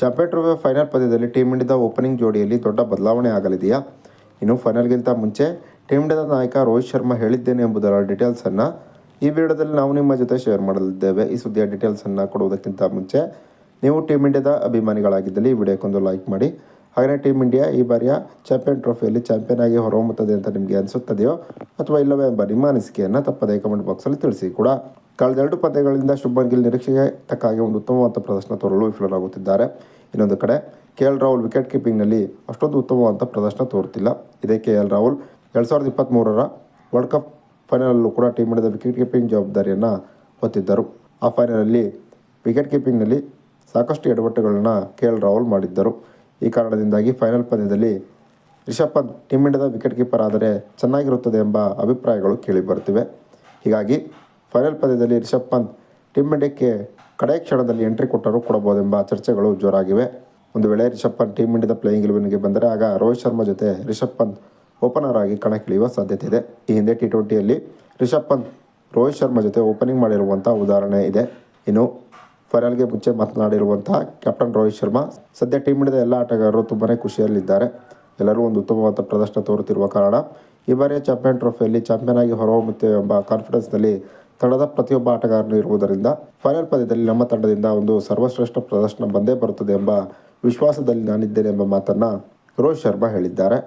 Champion ಟ್ರೋಫಿಯ final ಪಂದ್ಯದಲ್ಲಿ team ಇಂಡಿಯಾದ opening ಜೋಡಿಯಲ್ಲಿ ದೊಡ್ಡ ಬದಲಾವಣೆ ಆಗಲಿದೆಯಾ? ಇನ್ನು ಫೈನಲ್ಗಿಂತ ಮುಂಚೆ ಟೀಮ್ ಇಂಡಿಯಾದ ನಾಯಕ ರೋಹಿತ್ ಶರ್ಮಾ ಹೇಳಿದ್ದೇನೆ ಎಂಬುದರ ಡೀಟೇಲ್ಸನ್ನು ಈ ವಿಡಿಯೋದಲ್ಲಿ ನಾವು ನಿಮ್ಮ ಜೊತೆ ಶೇರ್ ಮಾಡಲಿದ್ದೇವೆ. ಈ ಸುದ್ದಿಯ ಡೀಟೇಲ್ಸನ್ನು ಕೊಡುವುದಕ್ಕಿಂತ ಮುಂಚೆ ನೀವು ಟೀಮ್ ಇಂಡಿಯಾದ ಅಭಿಮಾನಿಗಳಾಗಿದ್ದಲ್ಲಿ ಈ ವಿಡಿಯೋಕ್ಕೊಂದು ಲೈಕ್ ಮಾಡಿ. ಹಾಗೆಯೇ ಟೀಮ್ ಇಂಡಿಯಾ ಈ ಬಾರಿಯ ಚಾಂಪಿಯನ್ ಟ್ರೋಫಿಯಲ್ಲಿ ಚಾಂಪಿಯನ್ ಆಗಿ ಹೊರಹೊಮ್ಮುತ್ತದೆ ಅಂತ ನಿಮಗೆ ಅನಿಸುತ್ತದೆಯೋ ಅಥವಾ ಇಲ್ಲವೇ ಎಂಬ ನಿಮ್ಮ ಅನಿಸಿಕೆಯನ್ನು ತಪ್ಪದೇ ಕಮೆಂಟ್ ಬಾಕ್ಸಲ್ಲಿ ತಿಳಿಸಿ ಕೂಡ. ಕಳೆದ 2 ಪಂದ್ಯಗಳಿಂದ ಶುಭ್ಮನ್ ಗಿಲ್ ನಿರೀಕ್ಷೆಗೆ ತಕ್ಕಾಗಿ ಒಂದು ಉತ್ತಮವಾದ ಪ್ರದರ್ಶನ ತೋರಲು ವಿಫಲರಾಗುತ್ತಿದ್ದಾರೆ. ಇನ್ನೊಂದು ಕಡೆ KL ರಾಹುಲ್ ವಿಕೆಟ್ ಕೀಪಿಂಗ್ನಲ್ಲಿ ಅಷ್ಟೊಂದು ಉತ್ತಮವಾದ ಪ್ರದರ್ಶನ ತೋರುತ್ತಿಲ್ಲ. ಇದೇ KL ರಾಹುಲ್ 2023ರ ವರ್ಲ್ಡ್ ಕಪ್ ಫೈನಲಲ್ಲೂ ಕೂಡ ಟೀಮ್ ಇಂಡಿಯಾದ ವಿಕೆಟ್ ಕೀಪಿಂಗ್ ಜವಾಬ್ದಾರಿಯನ್ನು ಹೊತ್ತಿದ್ದರು. ಆ ಫೈನಲಲ್ಲಿ ವಿಕೆಟ್ ಕೀಪಿಂಗ್ನಲ್ಲಿ ಸಾಕಷ್ಟು ಎಡವಟ್ಟುಗಳನ್ನು KL ರಾಹುಲ್ ಮಾಡಿದ್ದರು. ಈ ಕಾರಣದಿಂದಾಗಿ ಫೈನಲ್ ಪಂದ್ಯದಲ್ಲಿ ರಿಷಬ್ ಪಂತ್ ಟೀಮ್ ಇಂಡಿಯಾದ ವಿಕೆಟ್ ಕೀಪರ್ ಆದರೆ ಚೆನ್ನಾಗಿರುತ್ತದೆ ಎಂಬ ಅಭಿಪ್ರಾಯಗಳು ಕೇಳಿಬರುತ್ತಿವೆ. ಹೀಗಾಗಿ ಫೈನಲ್ ಪಂದ್ಯದಲ್ಲಿ ರಿಷಬ್ ಪಂತ್ ಟೀಮ್ ಇಂಡಿಯಾಕ್ಕೆ ಕಡೆ ಕ್ಷಣದಲ್ಲಿ ಎಂಟ್ರಿ ಕೊಡಬಹುದೆಂಬ ಚರ್ಚೆಗಳು ಜೋರಾಗಿವೆ. ಒಂದು ವೇಳೆ ರಿಷಬ್ ಪಂತ್ ಟೀಮ್ ಇಂಡಿಯಾದ ಪ್ಲೇಯಿಂಗ್ 11ಗೆ ಬಂದರೆ ಆಗ ರೋಹಿತ್ ಶರ್ಮಾ ಜೊತೆ ರಿಷಬ್ ಪಂತ್ ಓಪನರ್ ಆಗಿ ಕಣಕ್ಕಿಳಿಯುವ ಸಾಧ್ಯತೆ ಇದೆ. ಈ ಹಿಂದೆ T20ಯಲ್ಲಿ ರಿಷಬ್ ಪಂತ್ ರೋಹಿತ್ ಶರ್ಮಾ ಜೊತೆ ಓಪನಿಂಗ್ ಮಾಡಿರುವಂಥ ಉದಾಹರಣೆ ಇದೆ. ಇನ್ನು ಫೈನಲ್ಗೆ ಮುಂಚೆ ಮಾತನಾಡಿರುವಂತಹ ಕ್ಯಾಪ್ಟನ್ ರೋಹಿತ್ ಶರ್ಮಾ ಸದ್ಯ ಟೀಮ್ ಇಂಡಿಯಾದ ಎಲ್ಲ ಆಟಗಾರರು ತುಂಬಾ ಖುಷಿಯಲ್ಲಿದ್ದಾರೆ. ಎಲ್ಲರೂ ಒಂದು ಉತ್ತಮವಾದ ಪ್ರದರ್ಶನ ತೋರುತ್ತಿರುವ ಕಾರಣ ಈ ಬಾರಿಯ ಚಾಂಪಿಯನ್ ಟ್ರೋಫಿಯಲ್ಲಿ ಚಾಂಪಿಯನ್ ಆಗಿ ಹೊರಹೊಮ್ಮುತ್ತೇವೆ ಎಂಬ ಕಾನ್ಫಿಡೆನ್ಸ್ನಲ್ಲಿ ತಂಡದ ಪ್ರತಿಯೊಬ್ಬ ಆಟಗಾರನು ಇರುವುದರಿಂದ ಫೈನಲ್ ಪಂದ್ಯದಲ್ಲಿ ನಮ್ಮ ತಂಡದಿಂದ ಒಂದು ಸರ್ವಶ್ರೇಷ್ಠ ಪ್ರದರ್ಶನ ಬಂದೇ ಬರುತ್ತದೆ ಎಂಬ ವಿಶ್ವಾಸದಲ್ಲಿ ನಾನಿದ್ದೇನೆ ಎಂಬ ಮಾತನ್ನು ರೋಹಿತ್ ಶರ್ಮಾ ಹೇಳಿದ್ದಾರೆ.